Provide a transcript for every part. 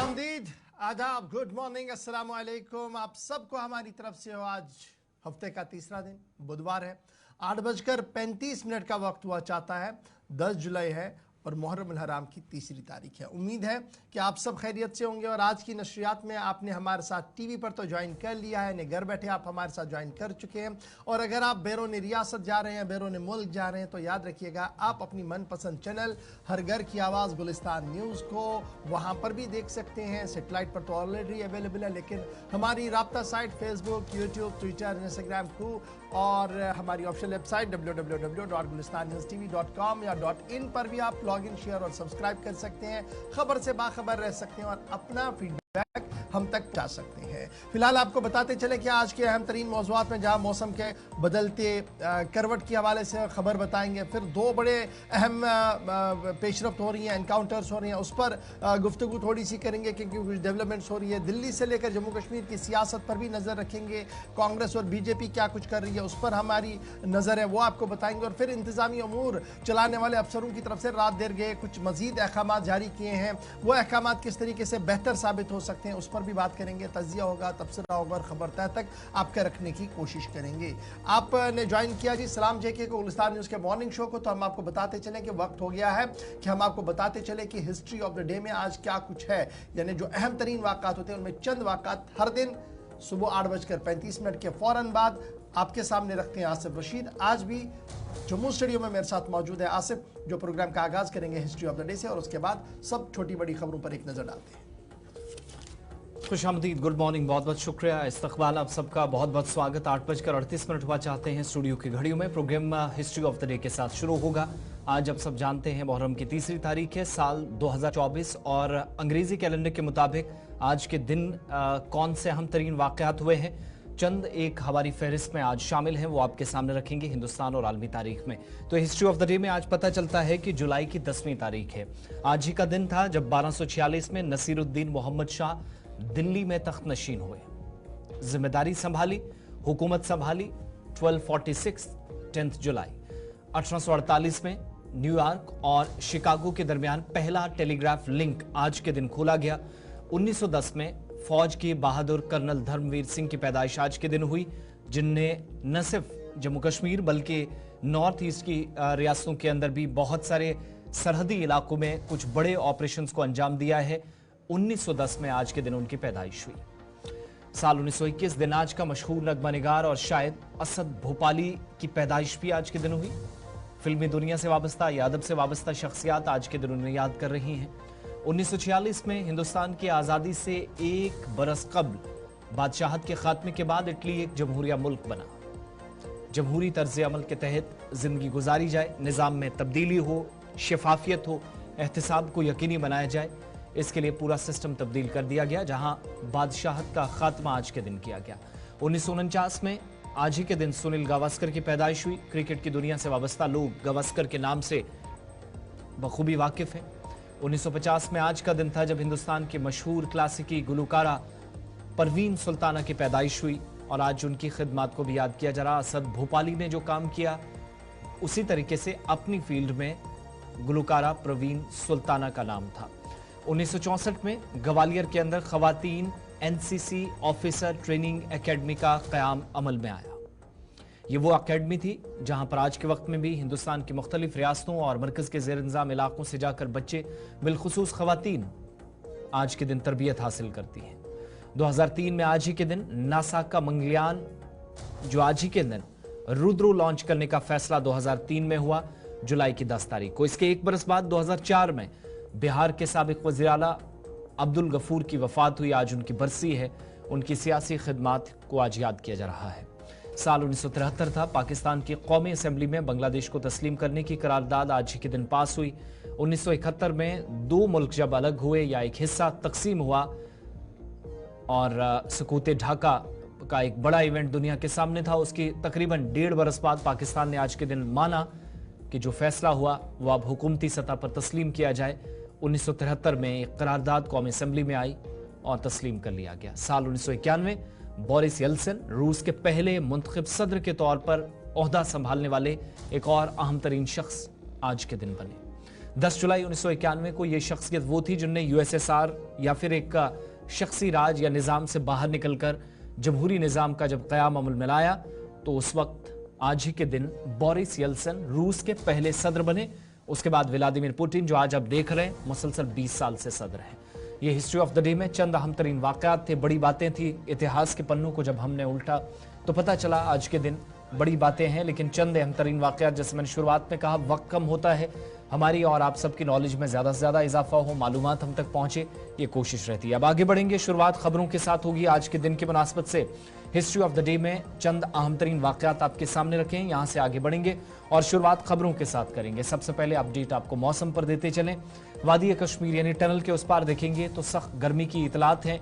खुशामदीद, आदाब, good morning, अस्सलाम वालेकुम। आप सबको हमारी तरफ से हो। आज हफ्ते का तीसरा दिन बुधवार है, 8:35 का वक्त हुआ चाहता है। 10 जुलाई है और मुहर्रम अल हराम की तीसरी तारीख है। उम्मीद है कि आप सब खैरियत से होंगे। और आज की नशरियात में आपने हमारे साथ टीवी पर तो ज्वाइन कर लिया है, घर बैठे आप हमारे साथ ज्वाइन कर चुके हैं। और अगर आप बैरून रियासत जा रहे हैं, बैरून मुल्क जा रहे हैं, तो याद रखिएगा आप अपनी मनपसंद चैनल हर घर की आवाज़ गुलिस्तान न्यूज़ को वहाँ पर भी देख सकते हैं। सेटेलाइट पर तो ऑलरेडी अवेलेबल है, लेकिन हमारी राब्ता site Facebook, YouTube, Twitter, Instagram को और हमारी ऑफिशियल वेबसाइट www.gulistanNewsTV.com या .in पर भी आप लॉगिन, शेयर और सब्सक्राइब कर सकते हैं। खबर से बाखबर रह सकते हैं और अपना फीडबैक हम तक जा सकते हैं। फिलहाल आपको बताते चले कि आज के अहम तरीन मौज़ूआत में जहां मौसम के बदलते करवट के हवाले से खबर बताएंगे, फिर दो बड़े अहम पेशरफ्त हो रही हैं, एनकाउंटर्स हो रही हैं, उस पर गुफ्तगू थोड़ी सी करेंगे क्योंकि कुछ डेवलपमेंट्स हो रही है। दिल्ली से लेकर जम्मू कश्मीर की सियासत पर भी नज़र रखेंगे। कांग्रेस और बीजेपी क्या कुछ कर रही है उस पर हमारी नज़र है, वो आपको बताएंगे। और फिर इंतजामी अमूर चलाने वाले अफसरों की तरफ से रात देर गए कुछ मजीद अहकाम जारी किए हैं। वो अहकाम किस तरीके से बेहतर साबित हो सकते हैं उस पर भी बात करेंगे। तजिया होगा, तबसरा होगा और खबर तय तक आपके रखने की कोशिश करेंगे। आपने ज्वाइन किया जी सलाम जेके को, गुलिस्तान न्यूज़ के मॉर्निंग शो को, तो हम आपको बताते चलें कि वक्त हो गया है कि हम आपको बताते चले कि हिस्ट्री ऑफ द डे में आज क्या कुछ है। यानी जो अहम तरीन वाक़ात होते हैं उनमें चंद वाक़ात हर दिन सुबह 8:35 के फ़ौरन बाद आपके सामने रखते हैं आसिफ रशीद। आज भी जम्मू स्टूडियो में मेरे साथ मौजूद है आसिफ, जो प्रोग्राम का आगाज़ करेंगे हिस्ट्री ऑफ द डे से और उसके बाद सब छोटी बड़ी खबरों पर एक नज़र डालते हैं। खुशामदीद, गुड मॉर्निंग, बहुत बहुत शुक्रिया, इस्तकबाल, आप सबका बहुत बहुत स्वागत। 8:38 हुआ चाहते हैं स्टूडियो की घड़ियों में। Program history of the day के साथ शुरू होगा। आज आप सब जानते हैं मुहर्रम की तीसरी तारीख है, साल 2024 और अंग्रेजी कैलेंडर के मुताबिक आज के दिन कौन से अहम तरीन वाक़यात हुए हैं, चंद एक हमारी फहरिस्त में आज शामिल हैं, वो आपके सामने रखेंगे हिंदुस्तान और आलमी तारीख में। तो हिस्ट्री ऑफ द डे में आज पता चलता है कि जुलाई की 10वीं तारीख है। आज ही का दिन था जब 1246 में नसीरुद्दीन मोहम्मद शाह दिल्ली में तख्त नशीन हुए, जिम्मेदारी संभाली, हुकूमत संभाली। 1246 10 जुलाई 1848 में न्यूयॉर्क और शिकागो के दरमियान पहला टेलीग्राफ लिंक आज के दिन खोला गया। 1910 में फौज के बहादुर कर्नल धर्मवीर सिंह की पैदाइश आज के दिन हुई, जिनने न सिर्फ जम्मू कश्मीर बल्कि नॉर्थ ईस्ट की रियासतों के अंदर भी बहुत सारे सरहदी इलाकों में कुछ बड़े ऑपरेशंस को अंजाम दिया है। 1910 में आज के दिन उनकी पैदाइश हुई। साल 1921 दिन आज का मशहूर नगमा निगार और शायद असद भोपाली की पैदाइश भी आज के दिन हुई। फिल्मी दुनिया से वाबस्ता या अदब से वाबस्ता शख्सियात आज के दिन उन्हें याद कर रही हैं। 1946 में हिंदुस्तान की आज़ादी से एक बरस कबल बादशाहत के खात्मे के बाद इटली एक जमहूरिया मुल्क बना। जमहूरी तर्ज अमल के तहत जिंदगी गुजारी जाए, निज़ाम में तब्दीली हो, शफाफियत हो, एहतिसाब को यकीनी बनाया जाए, इसके लिए पूरा सिस्टम तब्दील कर दिया गया, जहां बादशाहत का खात्मा आज के दिन किया गया। 1949 में आज ही के दिन सुनील गावस्कर की पैदाइश हुई। क्रिकेट की दुनिया से वाबस्ता लोग गावस्कर के नाम से बखूबी वाकिफ हैं। 1950 में आज का दिन था जब हिंदुस्तान की मशहूर क्लासिकी गुलकारा परवीन सुल्ताना की पैदाइश हुई और आज उनकी खिदमत को भी याद किया जा रहा। असद भोपाली ने जो काम किया उसी तरीके से अपनी फील्ड में गुलकारा परवीन सुल्ताना का नाम था। 1964 में ग्वालियर के अंदर खवातीन एनसीसी ऑफिसर ट्रेनिंग एकेडमी का क़याम अमल में आया। ये वो अकेडमी थी जहां पर आज के वक्त में भी हिंदुस्तान की मुख्तलिफ रियासतों और मरकज के ज़ेर इंतज़ाम इलाकों से जाकर बच्चे, बिलखुसूस खवातीन, आज के दिन तरबियत हासिल करती हैं। 2003 में आज ही के दिन नासा का मंगलयान, जो आज ही के दिन रुद्रो लॉन्च करने का फैसला 2003 में हुआ, जुलाई की 10 तारीख को। इसके एक बरस बाद 2004 में बिहार के साबिक वज़ीर आला अब्दुल गफूर की वफात हुई। आज उनकी बरसी है। उनकी सियासी खिदमात को आज याद किया जा रहा है। साल 1973 था, पाकिस्तान की कौमी असम्बली में बांग्लादेश को तस्लीम करने की करारदाद आज ही के दिन पास हुई। 1971 में दो मुल्क जब अलग हुए या एक हिस्सा तकसीम हुआ और सकूत ढाका का एक बड़ा इवेंट दुनिया के सामने था, उसकी तकरीबन 1.5 बरस बाद पाकिस्तान ने आज के दिन माना कि जो फैसला हुआ वो अब हुकूमती सतह पर तस्लीम किया जाए। 1973 में एक करारदाद कौमी असम्बली में आई और तस्लीम कर लिया गया। साल 1991 बोरिस येल्सिन रूस के पहले मुंतखब सदर के तौर पर ओहदा संभालने वाले एक और अहम तरीन शख्स आज के दिन बने। 10 जुलाई 1991 को ये शख्सियत वो थी जिनने यूएसएसआर या फिर एक शख्सी राज या निज़ाम से बाहर निकलकर जमहूरी निज़ाम का जब क़याम अमल में लाया, तो उस वक्त आज ही के दिन बोरिस येल्सिन रूस के पहले सदर बने। उसके बाद व्लादिमीर पुतिन, जो आज आप देख रहे हैं, मुसलसल 20 साल से सदर हैं। ये हिस्ट्री ऑफ द डे में चंद अहम तरीन वाक़यात थे, बड़ी बातें थी। इतिहास के पन्नों को जब हमने उल्टा तो पता चला आज के दिन बड़ी बातें हैं, लेकिन चंद अहम तरीन वाक़यात, जैसे मैंने शुरुआत में कहा, वक्त कम होता है, हमारी और आप सबकी नॉलेज में ज़्यादा से ज़्यादा इजाफा हो, मालूमात हम तक पहुँचे, ये कोशिश रहती है। अब आगे बढ़ेंगे, शुरुआत खबरों के साथ होगी। आज के दिन की मुनासबत से हिस्ट्री ऑफ द डे में चंद अहम तरीन वाक़यात आपके सामने रखे हैं, यहाँ से आगे बढ़ेंगे और शुरुआत खबरों के साथ करेंगे। सबसे पहले अपडेट आपको मौसम पर देते चलें। वादी कश्मीर यानी टनल के उस पार देखेंगे तो सख्त गर्मी की इतलात हैं।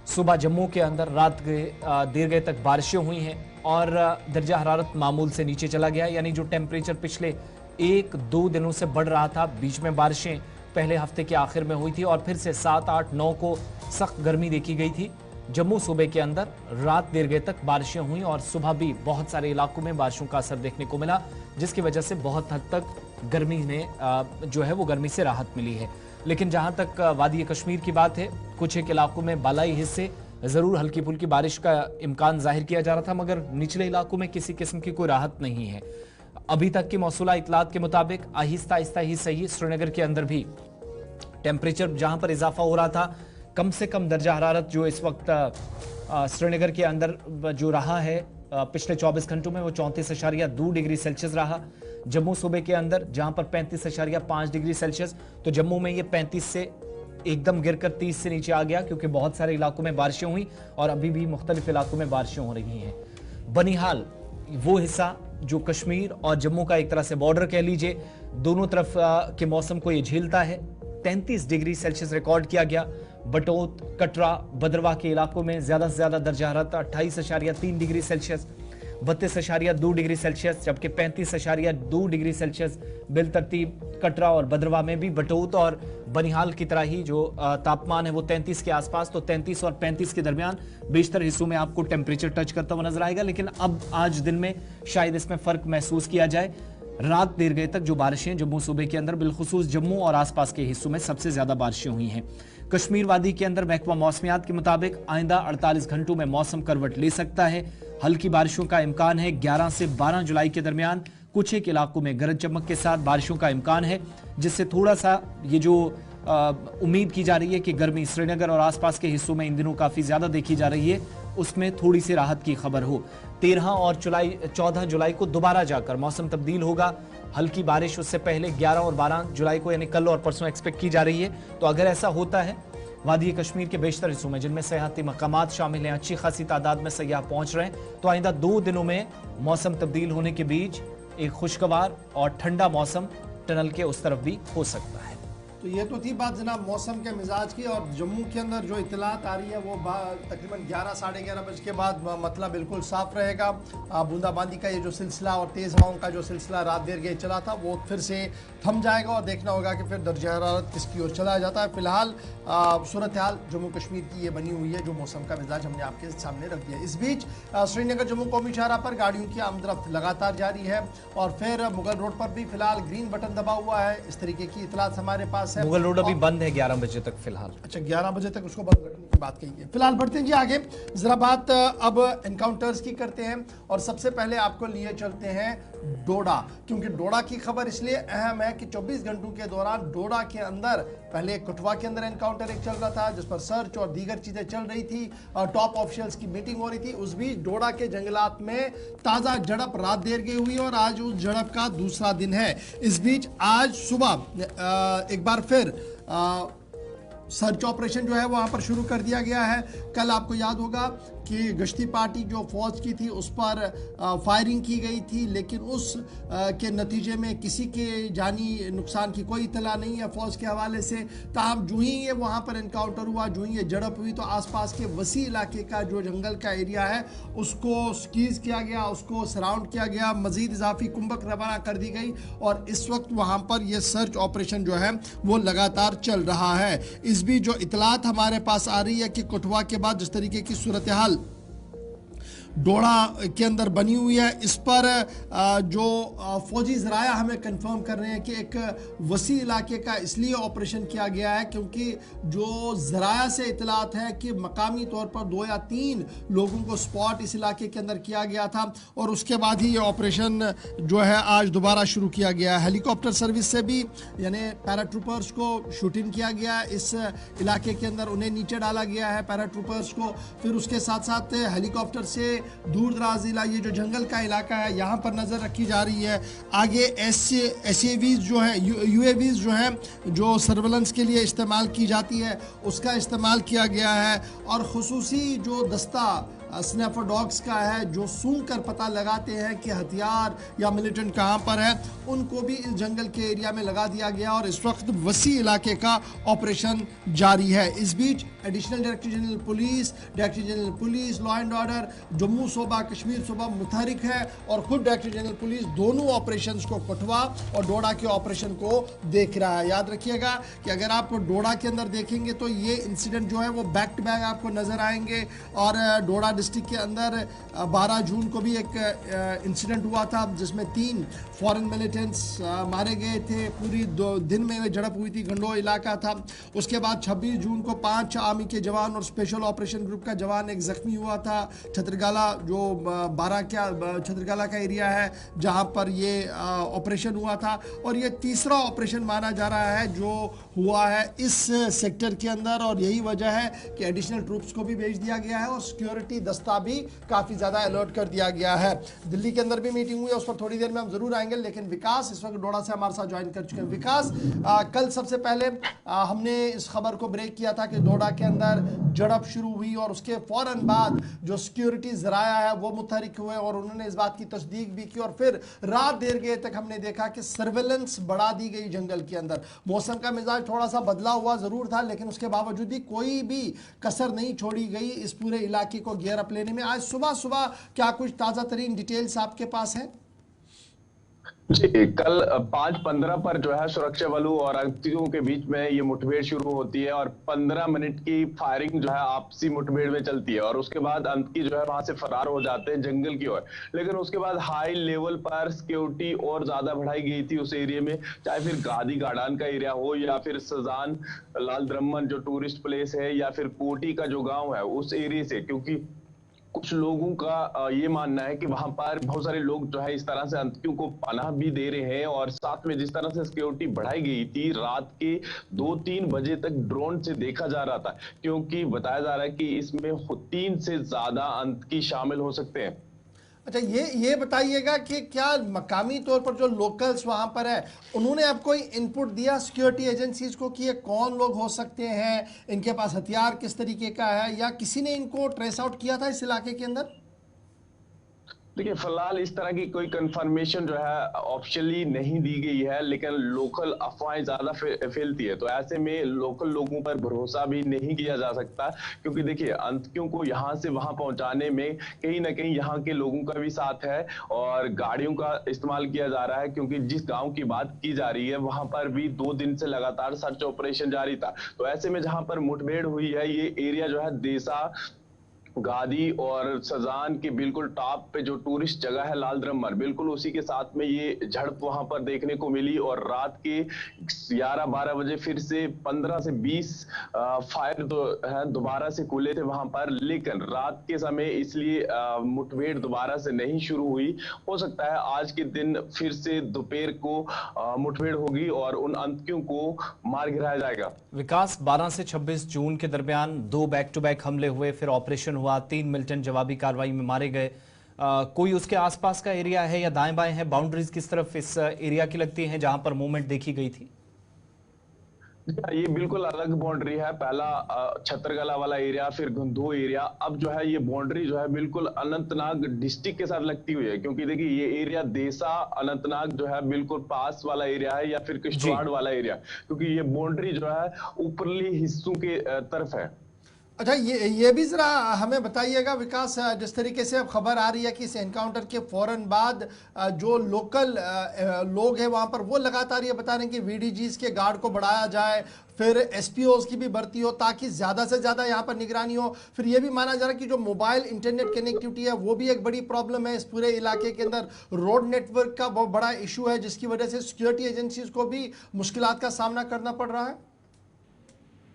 सुबह जम्मू के अंदर रात देर गए तक बारिशें हुई हैं और दर्जा हरारत मामूल से नीचे चला गया, यानी जो टेम्परेचर पिछले 1-2 दिनों से बढ़ रहा था, बीच में बारिशें पहले हफ्ते के आखिर में हुई थी और फिर से 7, 8, 9 को सख्त गर्मी देखी गई थी। जम्मू सूबे के अंदर रात देर गए तक बारिशें हुई और सुबह भी बहुत सारे इलाकों में बारिशों का असर देखने को मिला, जिसकी वजह से बहुत हद तक गर्मी में जो है वो गर्मी से राहत मिली है। लेकिन जहां तक वादी कश्मीर की बात है, कुछ एक इलाकों में बालाई हिस्से ज़रूर हल्की फुल्की बारिश का इम्कान जाहिर किया जा रहा था, मगर निचले इलाकों में किसी किस्म की कोई राहत नहीं है। अभी तक की मौसूला इतलात के मुताबिक आहिस्ता आहिस्ता ही सही श्रीनगर के अंदर भी टेम्परेचर जहां पर इजाफा हो रहा था, कम से कम दर्जा हरारत जो इस वक्त श्रीनगर के अंदर जो रहा है पिछले 24 घंटों में, वो 34.2 डिग्री सेल्सियस रहा। जम्मू सूबे के अंदर जहां पर 35.5 डिग्री सेल्सियस, तो जम्मू में ये 35 से एकदम गिरकर 30 से नीचे आ गया, क्योंकि बहुत सारे इलाकों में बारिशें हुई और अभी भी मुख्तलिफ इलाकों में बारिशें हो रही हैं। बनिहाल वो हिस्सा जो कश्मीर और जम्मू का एक तरह से बॉर्डर कह लीजिए, दोनों तरफ के मौसम को ये झेलता है। 33 डिग्री सेल्सियस रिकॉर्ड किया गया। बटोत, कटरा, भद्रवाह के इलाकों में ज्यादा से ज्यादा दर्जा हरारत 28.3 डिग्री सेल्सियस, 32.2 डिग्री सेल्सियस, जबकि 35.2 डिग्री सेल्सियस बिलतरतीब कटरा और भद्रवाह में भी बटोत और बनिहाल की तरह ही जो तापमान है वो 33 के आसपास, तो 33 और 35 के दरमियान बेशतर हिस्सों में आपको टेम्परेचर टच करता हुआ नजर आएगा। लेकिन अब आज दिन में शायद इसमें फर्क महसूस किया जाए। रात देर गए तक जो बारिशें जम्मू सूबे के अंदर, बिलखुसूस जम्मू और आसपास के हिस्सों में सबसे ज्यादा बारिशें हुई हैं। कश्मीर वादी के अंदर महकमा मौसमियात के मुताबिक आइंदा 48 घंटों में मौसम करवट ले सकता है। हल्की बारिशों का इम्कान है। 11 से 12 जुलाई के दरमियान कुछ एक इलाकों में गरज चमक के साथ बारिशों का इम्कान है, जिससे थोड़ा सा ये जो उम्मीद की जा रही है कि गर्मी श्रीनगर और आसपास के हिस्सों में इन दिनों काफ़ी ज़्यादा देखी जा रही है, उसमें थोड़ी सी राहत की खबर हो। 13 और 14 जुलाई को दोबारा जाकर मौसम तब्दील होगा। हल्की बारिश उससे पहले 11 और 12 जुलाई को यानी कल और परसों एक्सपेक्ट की जा रही है। तो अगर ऐसा होता है, वादी कश्मीर के बेशतर हिस्सों में जिनमें सयाहती मकामात शामिल हैं, अच्छी खासी तादाद में सयाह पहुंच रहे हैं, तो आइंदा 2 दिनों में मौसम तब्दील होने के बीच एक खुशगवार और ठंडा मौसम टनल के उस तरफ भी हो सकता है। तो ये तो थी बात जनाब मौसम के मिजाज की। और जम्मू के अंदर जो इतलात आ रही है वो तकरीबन 11 साढ़े 11 बजे के बाद मतलब बिल्कुल साफ रहेगा। बूंदाबांदी का ये जो सिलसिला और तेज़ हवाओं का जो सिलसिला रात देर गए चला था, वो फिर से थम जाएगा और देखना होगा कि फिर दर्जा हरारत किसकी ओर चला जाता है। फिलहाल सूरत हाल जम्मू कश्मीर की ये बनी हुई है, जो मौसम का मिजाज हमने आपके सामने रख दिया। इस बीच श्रीनगर जम्मू कौमी शाहराह पर गाड़ियों की आमदरफ्त लगातार जारी है और फिर मुगल रोड पर भी फिलहाल ग्रीन बटन दबा हुआ है, इस तरीके की इतलात हमारे पास है। मुगल रोड अभी बंद है 11 बजे तक फिलहाल। अच्छा, 11 बजे तक उसको बंद रखने की बात कही है। फिलहाल बढ़ते हैं जी आगे, जरा बात अब एनकाउंटर्स की करते हैं और सबसे पहले आपको लिए चलते हैं डोडा, क्योंकि डोडा की खबर इसलिए अहम है कि 24 घंटों के दौरान डोडा के अंदर पहले कठुआ के अंदर एनकाउंटर एक चल रहा था जिस पर सर्च और दीगर चीजें चल रही थी, टॉप ऑफिशियल्स की मीटिंग हो रही थी। उस बीच डोडा के जंगलात में ताजा झड़प रात देर गई हुई और आज उस झड़प का दूसरा दिन है। इस बीच आज सुबह एक बार फिर सर्च ऑपरेशन जो है वहां पर शुरू कर दिया गया है। कल आपको याद होगा कि गश्ती पार्टी जो फौज की थी उस पर फायरिंग की गई थी, लेकिन उस के नतीजे में किसी के जानी नुकसान की कोई इतला नहीं है फौज के हवाले से। ताहम जो ही ये वहाँ पर एनकाउंटर हुआ, जो ही ये झड़प हुई, तो आसपास के वसी इलाके का जो जंगल का एरिया है उसको स्कीज किया गया, उसको सराउंड किया गया, मजीद इजाफी कुंभक रवाना कर दी गई और इस वक्त वहाँ पर यह सर्च ऑपरेशन जो है वो लगातार चल रहा है। इस बीच जो इतलात हमारे पास आ रही है कि कठुआ के बाद जिस तरीके की सूरत हाल डोडा के अंदर बनी हुई है। इस पर जो फौजी ज़राया हमें कंफर्म कर रहे हैं कि एक वसी इलाके का इसलिए ऑपरेशन किया गया है क्योंकि जो ज़राया से इतलात है कि मकामी तौर पर 2 या 3 लोगों को स्पॉट इस इलाके के अंदर किया गया था और उसके बाद ही ये ऑपरेशन जो है आज दोबारा शुरू किया गया। हेलीकॉप्टर सर्विस से भी यानी पैराट्रूपर्स को शूटिंग किया गया इस इलाके के अंदर, उन्हें नीचे डाला गया है पैराट्रूपर्स को। फिर उसके साथ साथ हेलीकॉप्टर से दूर दराज इला ये जो जंगल का इलाका है यहाँ पर नज़र रखी जा रही है। आगे एसएवीज जो है यूएवीज जो हैं जो सर्वेलेंस के लिए इस्तेमाल की जाती है उसका इस्तेमाल किया गया है और ख़ुसूसी जो दस्ता स्नैपर डॉग्स का है जो सूंघ कर पता लगाते हैं कि हथियार या मिलिटेंट कहाँ पर है, उनको भी इस जंगल के एरिया में लगा दिया गया और इस वक्त वसी इलाके का ऑपरेशन जारी है। इस बीच additional director general police law and order Jammu सूबा कश्मीर सूबा मुतहरिक है और खुद डायरेक्टर जनरल पुलिस दोनों ऑपरेशंस को कठुआ और डोडा के ऑपरेशन को देख रहा है। याद रखिएगा कि अगर आप डोडा के अंदर देखेंगे तो ये इंसिडेंट जो है वो बैक टू बैक आपको नजर आएंगे और डोडा डिस्ट्रिक्ट के अंदर 12 जून को भी एक इंसिडेंट हुआ था जिसमें 3 फॉरेन मिलिटेंट्स मारे गए थे। पूरी 2 दिन में झड़प हुई थी, गंडो इलाका था। उसके बाद 26 जून को 5 आर्मी के जवान और स्पेशल ऑपरेशन ग्रुप का जवान एक जख्मी हुआ था। छतरगाला जो 12 क्या छतरगाला का एरिया है जहां पर ये ऑपरेशन हुआ था और ये तीसरा ऑपरेशन माना जा रहा है जो हुआ है इस सेक्टर के अंदर और यही वजह है कि एडिशनल ट्रूप्स को भी भेज दिया गया है और सिक्योरिटी दस्ता भी काफ़ी ज़्यादा अलर्ट कर दिया गया है। दिल्ली के अंदर भी मीटिंग हुई है, उस पर थोड़ी देर में हम जरूर आएंगे, लेकिन विकास इस वक्त डोडा से हमारे साथ ज्वाइन कर चुके हैं। विकास, कल सबसे पहले हमने इस खबर को ब्रेक किया था कि डोडा के अंदर झड़प शुरू हुई और उसके फौरन बाद जो सिक्योरिटी जराया है वो मुतहरिक हुए और उन्होंने इस बात की तस्दीक भी की और फिर रात देर गए तक हमने देखा कि सर्वेलेंस बढ़ा दी गई जंगल के अंदर। मौसम का मिजाज थोड़ा सा बदला हुआ जरूर था लेकिन उसके बावजूद भी कोई भी कसर नहीं छोड़ी गई इस पूरे इलाके को गियर अप लेने में। आज सुबह सुबह क्या कुछ ताज़ा तरीन डिटेल्स आपके पास है? जी, कल 5:15 पर जो है सुरक्षा बलों और आतंकियों के बीच में ये मुठभेड़ शुरू होती है और 15 मिनट की फायरिंग जो है आपसी मुठभेड़ में चलती है और उसके बाद आतंकी जो है वहां से फरार हो जाते हैं जंगल की ओर। लेकिन उसके बाद हाई लेवल पर सिक्योरिटी और ज्यादा बढ़ाई गई थी उस एरिया में, चाहे फिर गादी गाड़ान का एरिया हो या फिर सजान लाल द्रमन जो टूरिस्ट प्लेस है या फिर कोटी का जो गाँव है उस एरिया से, क्योंकि कुछ लोगों का ये मानना है कि वहां पर बहुत सारे लोग जो है इस तरह से आतंकियों को पनाह भी दे रहे हैं और साथ में जिस तरह से सिक्योरिटी बढ़ाई गई थी रात के 2-3 बजे तक ड्रोन से देखा जा रहा था, क्योंकि बताया जा रहा है कि इसमें 3 से ज्यादा आतंकी शामिल हो सकते हैं। अच्छा, ये बताइएगा कि क्या मकामी तौर पर जो लोकल्स वहाँ पर है उन्होंने आपको कोई इनपुट दिया सिक्योरिटी एजेंसीज को कि ये कौन लोग हो सकते हैं, इनके पास हथियार किस तरीके का है, या किसी ने इनको ट्रेस आउट किया था इस इलाके के अंदर? देखिए, फिलहाल इस तरह की कोई कंफर्मेशन जो है ऑफिशियली नहीं दी गई है, लेकिन लोकल अफवाहें ज्यादा फैलती है तो ऐसे में लोकल लोगों पर भरोसा भी नहीं किया जा सकता, क्योंकि देखिए आतंकियों को यहाँ से वहां पहुंचाने में कहीं ना कहीं यहाँ के लोगों का भी साथ है और गाड़ियों का इस्तेमाल किया जा रहा है, क्योंकि जिस गाँव की बात की जा रही है वहां पर भी 2 दिन से लगातार सर्च ऑपरेशन जारी था। तो ऐसे में जहां पर मुठभेड़ हुई है ये एरिया जो है देसा गादी और सजान के बिल्कुल टॉप पे जो टूरिस्ट जगह है लाल द्रमर, बिल्कुल उसी के साथ में ये झड़प वहां पर देखने को मिली और रात के 11-12 बजे फिर से 15 से 20 फायर तो है दोबारा से खुले थे वहां पर, लेकिन रात के समय इसलिए मुठभेड़ दोबारा से नहीं शुरू हुई। हो सकता है आज के दिन फिर से दोपहर को मुठभेड़ होगी और उन आतंकियों को मार गिराया जाएगा। विकास, 12 से 26 जून के दरमियान 2 बैक टू बैक हमले हुए, फिर ऑपरेशन हुआ, 3 मिलिटेंट जवाबी कार्रवाई में मारे गए। कोई उसके आसपास का एरिया है या दाएं बाएं है, बाउंड्रीज किस तरफ इस एरिया की लगती हैं जहां पर मूवमेंट देखी गई थी? ये बिल्कुल अलग बाउंड्री है, पहला छतरगला वाला एरिया फिर गंधो एरिया, अब जो है ये बाउंड्री जो है बिल्कुल अनंतनाग डिस्ट्रिक्ट के साथ लगती हुई है, क्योंकि देखिए ये एरिया देसा अनंतनाग जो है बिल्कुल पास वाला एरिया है या फिर किश्तवाड़ वाला एरिया, क्योंकि ये बाउंड्री जो है ऊपरली हिस्सों के तरफ है। अच्छा, ये भी जरा हमें बताइएगा विकास, जिस तरीके से अब खबर आ रही है कि इस एनकाउंटर के फौरन बाद जो लोकल लोग हैं वहां पर वो लगातार ये बता रहे हैं कि वीडीजीज के गार्ड को बढ़ाया जाए, फिर एसपीओज की भी भर्ती हो ताकि ज्यादा से ज्यादा यहाँ पर निगरानी हो। फिर ये भी माना जा रहा है कि जो मोबाइल इंटरनेट कनेक्टिविटी है वो भी एक बड़ी प्रॉब्लम है इस पूरे इलाके के अंदर। रोड नेटवर्क का बहुत बड़ा इशू है जिसकी वजह से सिक्योरिटी एजेंसीज को भी मुश्किलात का सामना करना पड़ रहा है।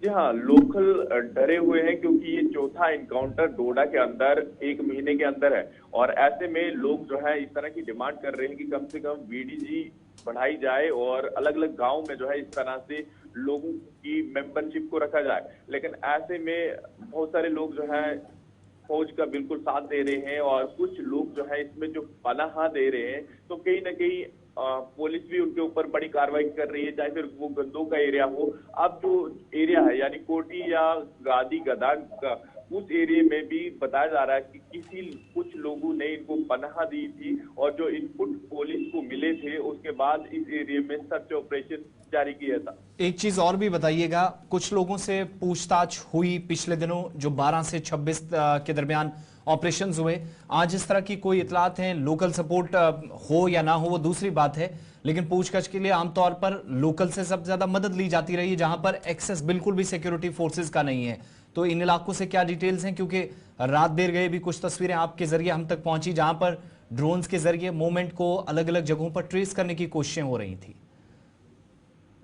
जी हाँ, लोकल डरे हुए हैं क्योंकि ये चौथा इनकाउंटर डोडा के अंदर एक महीने के अंदर है और ऐसे में लोग जो है इस तरह की डिमांड कर रहे हैं कि कम से कम वीडीजी बढ़ाई जाए और अलग अलग गांव में जो है इस तरह से लोगों की मेंबरशिप को रखा जाए। लेकिन ऐसे में बहुत सारे लोग जो है फौज का बिल्कुल साथ दे रहे हैं और कुछ लोग जो है इसमें जो पनाह दे रहे हैं, तो कहीं ना कहीं पुलिस भी उनके ऊपर बड़ी कार्रवाई कर रही है, चाहे फिर वो गंदों का एरिया हो। अब जो एरिया है यानी कोटी या गादी गदान का, उस एरिया में भी बताया जा रहा है कि कुछ लोगों ने इनको पनाह दी थी और जो इनपुट पुलिस को मिले थे उसके बाद इस एरिया में सर्च ऑपरेशन जारी किया था। एक चीज और भी बताइएगा, कुछ लोगों से पूछताछ हुई पिछले दिनों जो 12 से 26 के दरमियान ऑपरेशंस हुए, आज इस तरह की कोई इतलात हैं? लोकल सपोर्ट हो या ना हो वो दूसरी बात है, लेकिन पूछताछ के लिए आमतौर पर लोकल से सबसे ज्यादा मदद ली जाती रही है जहां पर एक्सेस बिल्कुल भी सिक्योरिटी फोर्सेस का नहीं है। तो इन इलाकों से क्या डिटेल्स हैं, क्योंकि रात देर गए भी कुछ तस्वीरें आपके जरिए हम तक पहुंची जहां पर ड्रोन्स के जरिए मूवमेंट को अलग अलग जगहों पर ट्रेस करने की कोशिशें हो रही थी।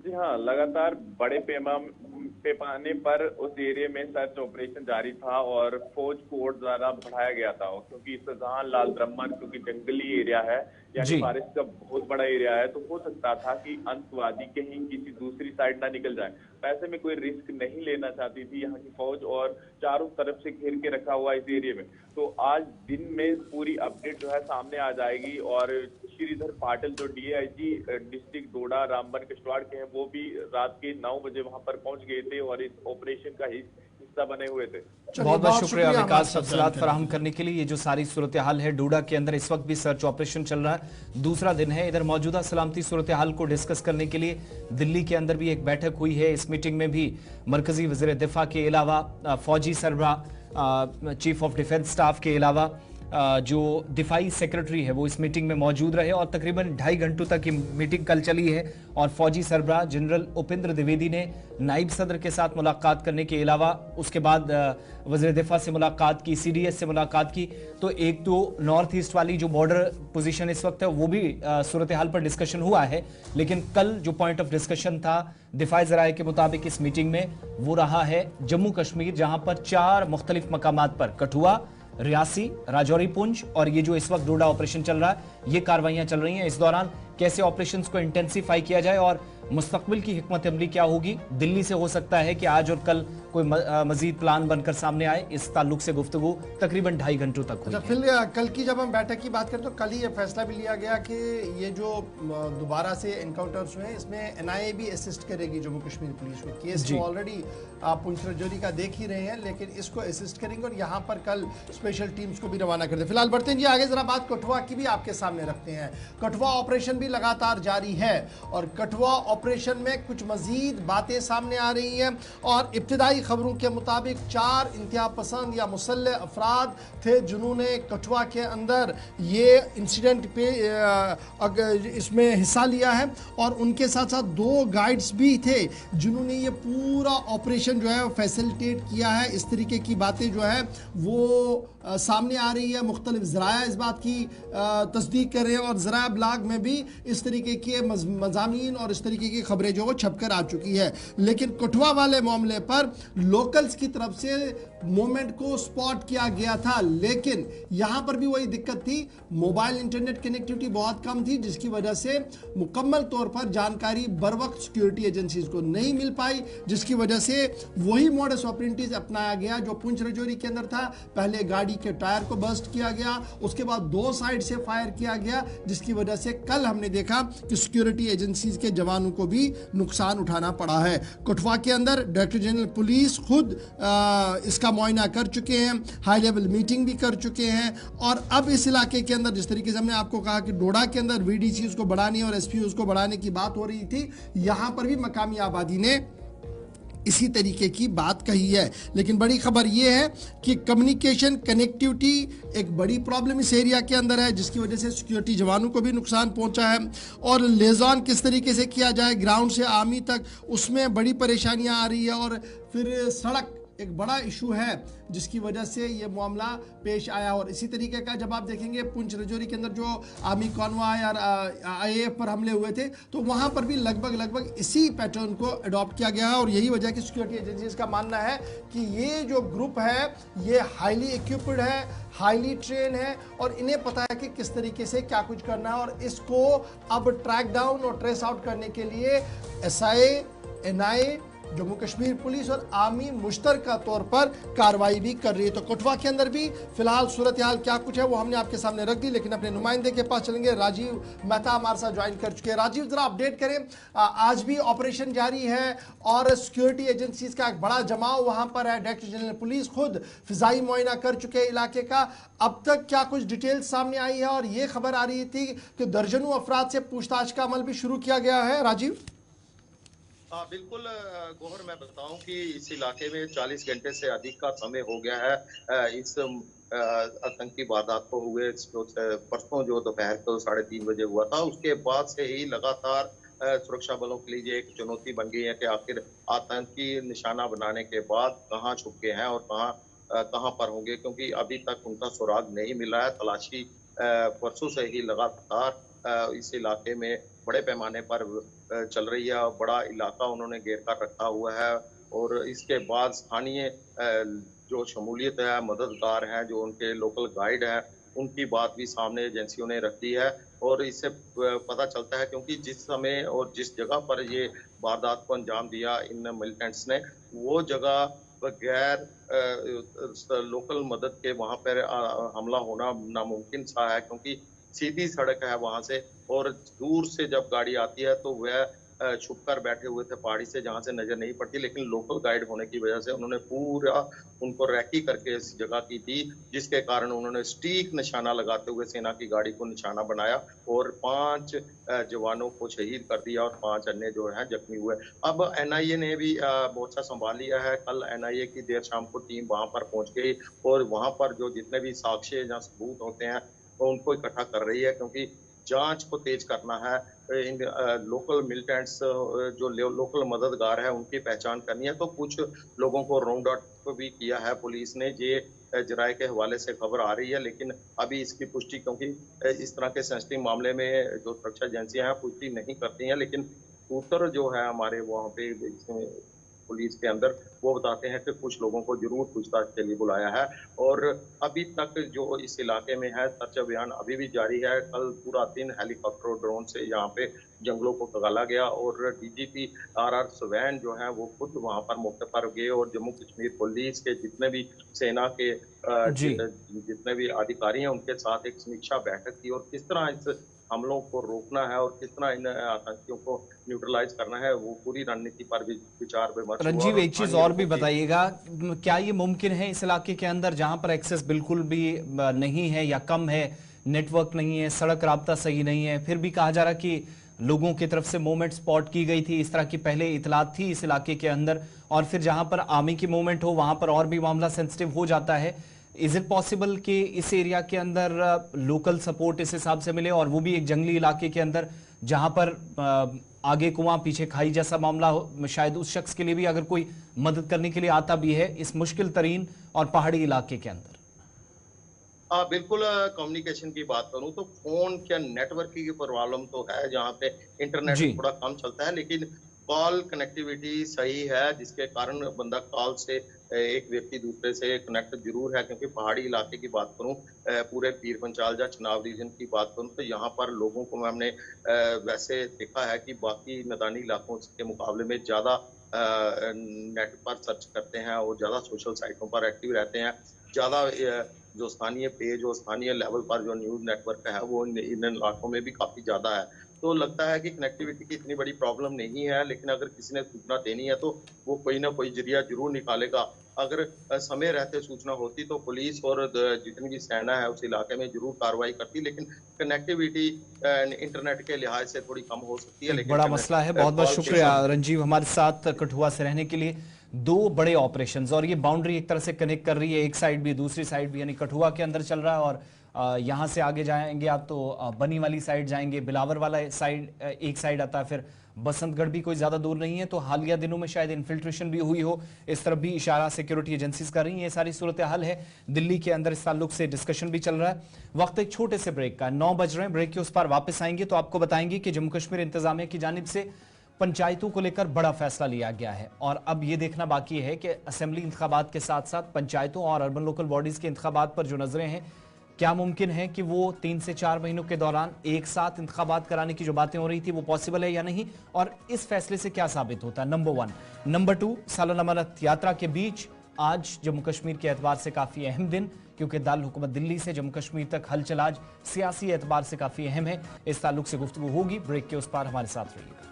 जी हाँ, लगातार बड़े पैमाने पर उस एरिया में सर्च ऑपरेशन जारी था और फौज को और ज्यादा बढ़ाया गया था क्योंकि शाहजहां लाल ब्रह्मन क्योंकि जंगली एरिया है यानी बारिश का बहुत बड़ा एरिया है, तो हो सकता था कि अंतवादी कहीं किसी दूसरी साइड ना निकल जाए। ऐसे में कोई रिस्क नहीं लेना चाहती थी यहाँ की फौज और चारों तरफ से घेर के रखा हुआ इस एरिया में। तो आज दिन में पूरी अपडेट जो है सामने आ जाएगी और श्रीधर पाटिल जो डीआईजी डिस्ट्रिक्ट डोडा रामबन किश्तवाड़ के हैं वो भी रात के 9 बजे वहां पर पहुंच गए थे और इस ऑपरेशन का हिस्सा बने हुए थे। बहुत बहुत शुक्रिया विकास तफसीलात फराहम करने के लिए। ये जो सारी सूरत हाल है, डोडा के अंदर इस वक्त भी सर्च ऑपरेशन चल रहा है, दूसरा दिन है। इधर मौजूदा सलामती सूरत हाल को डिस्कस करने के लिए दिल्ली के अंदर भी एक बैठक हुई है। इस मीटिंग में भी मरकजी वज़ीर दिफा के अलावा फौजी सरबरा, चीफ ऑफ डिफेंस स्टाफ के अलावा जो दिफाई सेक्रेटरी है वो इस मीटिंग में मौजूद रहे और तकरीबन 2.5 घंटों तक ये मीटिंग कल चली है। और फौजी सरबराह जनरल उपेंद्र द्विवेदी ने नायब सदर के साथ मुलाकात करने के अलावा उसके बाद वज़ीर दिफा से मुलाकात की, सीडीएस से मुलाकात की। तो एक तो नॉर्थ ईस्ट वाली जो बॉर्डर पोजीशन इस वक्त है वो भी सूरत हाल पर डिस्कशन हुआ है, लेकिन कल जो पॉइंट ऑफ डिस्कशन था दिफाई ज़राए के मुताबिक इस मीटिंग में वो रहा है जम्मू कश्मीर, जहां पर 4 मुख्तलिफ मकामात पर कठुआ, रियासी, राजौरी, पुंछ और ये जो इस वक्त डोडा ऑपरेशन चल रहा है ये कार्रवाइयां चल रही हैं। इस दौरान कैसे ऑपरेशंस को इंटेंसिफाई किया जाए और मुस्तकबिल की हिकमत अमली क्या होगी, दिल्ली से हो सकता है कि आज और कल कोई मजीद प्लान बनकर सामने आए। इस ताल्लुक से गुफ्तगू तकरीबन 2.5 घंटों तक हुई। फिर कल की जब हम बैठक की बात करें तो कल ही ये फैसला भी लिया गया कि ये जो दोबारा से एनकाउंटर्स हुए इसमें एनआईए भी असिस्ट करेगी जम्मू कश्मीर पुलिस को। केस तो ऑलरेडी आप पुंछ राजौरी का देख ही रहे हैं, लेकिन इसको असिस्ट करेंगे और यहाँ पर कल स्पेशल टीम्स को भी रवाना कर दे। फिलहाल बढ़ते हैं जी आगे, जरा बात कठुआ की भी आपके सामने रखते हैं। कठुआ ऑपरेशन भी लगातार जारी है और कठुआ ऑपरेशन में कुछ मजीद बातें सामने आ रही हैं और इब्तिदाई खबरों के मुताबिक 4 इंतहा पसंद या मुसल्लह अफराद थे जिन्होंने कठुआ के अंदर ये इंसिडेंट पे इसमें हिस्सा लिया है और उनके साथ साथ 2 गाइड्स भी थे जिन्होंने ये पूरा ऑपरेशन जो है फैसिलिटेट किया है। इस तरीके की बातें जो है वो सामने आ रही है, मुख्तलिफ ज़राया इस बात की तस्दीक कर रहे हैं और ज़राया ब्लॉग में भी इस तरीके के मज़ामीन और इस तरीके की खबरें जो वो छपकर आ चुकी है। लेकिन कठुआ वाले मामले पर लोकल्स की तरफ से मूवमेंट को स्पॉट किया गया था, लेकिन यहां पर भी वही दिक्कत थी, मोबाइल इंटरनेट कनेक्टिविटी बहुत कम थी जिसकी वजह से मुकम्मल तौर पर जानकारी बर वक्त सिक्योरिटी एजेंसीज को नहीं मिल पाई, जिसकी वजह से वही मॉडस ऑपरेंडी अपनाया गया जो पुंछ राजौरी के अंदर था। पहले गाड़ी के टायर को बस्ट किया गया, उसके बाद 2 साइड से फायर किया गया, जिसकी वजह से कल हमने देखा कि सिक्योरिटी एजेंसीज के जवानों को भी नुकसान उठाना पड़ा है। कठुआ के अंदर डायरेक्टर जनरल पुलिस खुद इसका मुआयना कर चुके हैं, हाई लेवल मीटिंग भी कर चुके हैं और अब इस इलाके के अंदर जिस तरीके से हमने आपको कहा कि डोडा के अंदर वीडीसीज को बढ़ाने और एसपीओज को बढ़ाने की बात हो रही थी, यहां पर भी मकामी आबादी ने इसी तरीके की बात कही है। लेकिन बड़ी खबर ये है कि कम्युनिकेशन कनेक्टिविटी एक बड़ी प्रॉब्लम इस एरिया के अंदर है, जिसकी वजह से सिक्योरिटी जवानों को भी नुकसान पहुंचा है। और लेजॉन किस तरीके से किया जाए ग्राउंड से आर्मी तक, उसमें बड़ी परेशानियां आ रही है। और फिर सड़क एक बड़ा इशू है जिसकी वजह से ये मामला पेश आया। और इसी तरीके का जब आप देखेंगे पुंछ राजौरी के अंदर जो आर्मी कॉन्वॉय और IAF पर हमले हुए थे, तो वहाँ पर भी लगभग इसी पैटर्न को अडॉप्ट किया गया है। और यही वजह कि सिक्योरिटी एजेंसीज का मानना है कि ये जो ग्रुप है ये हाईली इक्विप्ड है, हाईली ट्रेन है और इन्हें पता है कि किस तरीके से क्या कुछ करना है। और इसको अब ट्रैक डाउन और ट्रेस आउट करने के लिए SI, NIA, Jammu Kashmir police और आर्मी मुश्तरका तौर पर कार्रवाई भी कर रही है। तो कठुआ के अंदर भी फिलहाल सूरत हाल क्या कुछ है वो हमने आपके सामने रख दी, लेकिन अपने नुमाइंदे के पास चलेंगे। राजीव मेहता हमारे साथ ज्वाइन कर चुके हैं। राजीव, जरा अपडेट करें, आज भी ऑपरेशन जारी है और सिक्योरिटी एजेंसीज का एक बड़ा जमाव वहां पर है। डायरेक्टर जनरल पुलिस खुद फिजाई मुआयना कर चुके हैं इलाके का। अब तक क्या कुछ डिटेल सामने आई है? और ये खबर आ रही थी कि दर्जनों अफराद से पूछताछ का अमल भी शुरू किया गया है। राजीव, बिल्कुल गौहर, मैं बताऊं कि इस इलाके में 40 घंटे से अधिक का समय हो गया है इस आतंकी वारदात को हुए। परसों जो दोपहर को 3:30 बजे हुआ था, उसके बाद से ही लगातार सुरक्षा बलों के लिए एक चुनौती बन गई है कि आखिर आतंकी निशाना बनाने के बाद कहाँ छुपके हैं और कहाँ पर होंगे, क्योंकि अभी तक उनका सुराग नहीं मिला है। तलाशी परसों से ही लगातार इस इलाके में बड़े पैमाने पर चल रही है। बड़ा इलाका उन्होंने घेर कर रखा हुआ है और इसके बाद स्थानीय जो शमूलियत है, मददगार हैं, जो उनके लोकल गाइड हैं, उनकी बात भी सामने एजेंसियों ने रखी है। और इससे पता चलता है, क्योंकि जिस समय और जिस जगह पर ये वारदात को अंजाम दिया इन मिलिटेंट्स ने, वो जगह बगैर लोकल मदद के वहाँ पर हमला होना नामुमकिन सा है, क्योंकि सीधी सड़क है वहां से और दूर से जब गाड़ी आती है तो वह छुपकर बैठे हुए थे पहाड़ी से, जहां से नजर नहीं पड़ती। लेकिन लोकल गाइड होने की वजह से उन्होंने पूरा उनको रैकी करके इस जगह की थी, जिसके कारण उन्होंने सटीक निशाना लगाते हुए सेना की गाड़ी को निशाना बनाया और 5 जवानों को शहीद कर दिया और 5 अन्य जो है जख्मी हुए। अब NIA ने भी मोर्चा संभाल लिया है। कल NIA की देर शाम को टीम वहां पर पहुंच गई और वहां पर जो जितने भी साक्ष्य या सबूत होते हैं उनको इकट्ठा कर रही है, क्योंकि जांच को तेज करना है। इन लोकल मिलिटेंट्स जो लोकल मददगार है उनकी पहचान करनी है। तो कुछ लोगों को राउंड अप भी किया है पुलिस ने। ये जराये के हवाले से खबर आ रही है, लेकिन अभी इसकी पुष्टि, क्योंकि इस तरह के सेंसिटिव मामले में जो सुरक्षा एजेंसियां हैं पुष्टि नहीं करती हैं, लेकिन सूत्र जो है हमारे वहाँ पे पुलिस के अंदर, वो बताते हैं कि कुछ लोगों को जरूर पूछताछ के लिए बुलाया है। और अभी तक जो इस इलाके में है सर्च अभियान अभी भी जारी है। कल पूरा दिन हेलीकॉप्टर और ड्रोन से यहाँ पे जंगलों को खंगाला गया और DGP RR स्वैन जो है वो खुद वहाँ पर मौके पर गए और जम्मू कश्मीर पुलिस के जितने भी सेना के जितने भी अधिकारी हैं उनके साथ एक समीक्षा बैठक की और किस तरह इस हमलों को रोकना है और किस तरह इन आतंकियों को न्यूट्रलाइज करना है, वो पूरी रणनीति पर भी विचार विमर्श। रंजीव, एक चीज और भी बताइएगा, क्या ये मुमकिन है इस इलाके के अंदर जहां पर एक्सेस बिल्कुल भी नहीं है या कम है, नेटवर्क नहीं है, सड़क राब्ता सही नहीं है, फिर भी कहा जा रहा कि लोगों की तरफ से मूवमेंट स्पॉट की गई थी, इस तरह की पहले इतलात थी इस इलाके के अंदर, और फिर जहां पर आर्मी की मूवमेंट हो वहां पर और भी मामला सेंसिटिव हो जाता है। इज इट पॉसिबल कि इस एरिया के अंदर लोकल सपोर्ट इस हिसाब से मिले, और वो भी एक जंगली इलाके के अंदर जहां पर आगे कुआं पीछे खाई जैसा मामला हो, शायद उस शख्स के लिए भी अगर कोई मदद करने के लिए आता भी है इस मुश्किल तरीन और पहाड़ी इलाके के अंदर? बिल्कुल, कम्युनिकेशन की बात करूं तो फोन क्या नेटवर्क की प्रॉब्लम तो है, जहां पे इंटरनेट थोड़ा कम चलता है, लेकिन कॉल कनेक्टिविटी सही है, जिसके कारण बंदा कॉल से एक व्यक्ति दूसरे से कनेक्ट जरूर है। क्योंकि पहाड़ी इलाके की बात करूं, पूरे पीर पंचाल या चनाब रीजन की बात करूं तो यहाँ पर लोगों को हमने वैसे देखा है कि बाकी मैदानी इलाकों के मुकाबले में ज़्यादा नेट पर सर्च करते हैं और ज़्यादा सोशल साइटों पर एक्टिव रहते हैं। ज़्यादा जो स्थानीय पेज और स्थानीय लेवल पर जो न्यूज़ नेटवर्क है वो इन इलाकों में भी काफ़ी ज़्यादा है। तो लगता है कि कनेक्टिविटी की इतनी बड़ी प्रॉब्लम नहीं है, लेकिन अगर किसी ने सूचना देनी है तो वो कोई ना कोई जरिया जरूर निकालेगा। अगर समय रहते सूचना होती तो पुलिस और जितनी भी सेना है उस इलाके में जरूर कार्रवाई करती, लेकिन कनेक्टिविटी इंटरनेट के लिहाज से थोड़ी कम हो सकती है। लेकिन बड़ा मसला है। बहुत बहुत शुक्रिया रंजीव हमारे साथ कठुआ से रहने के लिए। दो बड़े ऑपरेशंस, और ये बाउंड्री एक तरह से कनेक्ट कर रही है, एक साइड भी दूसरी साइड भी, यानी कठुआ के अंदर चल रहा है और यहाँ से आगे जाएंगे आप तो बनी वाली साइड जाएंगे, बिलावर वाला साइड एक साइड आता है, फिर बसंतगढ़ भी कोई ज्यादा दूर नहीं है। तो हालिया दिनों में शायद इन्फिल्ट्रेशन भी हुई हो, इस तरफ भी इशारा सिक्योरिटी एजेंसीज कर रही हैं। ये सारी सूरत हाल है दिल्ली के अंदर, इस ताल्लुक से डिस्कशन भी चल रहा है। वक्त एक छोटे से ब्रेक का, 9 बज रहे हैं, ब्रेक के उस पार वापस आएंगे तो आपको बताएंगे कि जम्मू कश्मीर इंतजामिया की जानिब से पंचायतों को लेकर बड़ा फैसला लिया गया है और अब ये देखना बाकी है कि असेंबली इंतखाबात के साथ साथ पंचायतों और अर्बन लोकल बॉडीज के इंतखाबात पर जो नजरें हैं, क्या मुमकिन है कि वो 3 से 4 महीनों के दौरान एक साथ इंतखाबात कराने की जो बातें हो रही थी वो पॉसिबल है या नहीं, और इस फैसले से क्या साबित होता है, नंबर 1। नंबर 2, सालाना अमरनाथ यात्रा के बीच आज जम्मू कश्मीर के एतबार से काफी अहम दिन, क्योंकि दारुल हुकूमत दिल्ली से जम्मू कश्मीर तक हलचल आज सियासी एतबार से काफी अहम है। इस ताल्लुक से गुफ्तगू होगी, ब्रेक के उस पार हमारे साथ रहिएगा।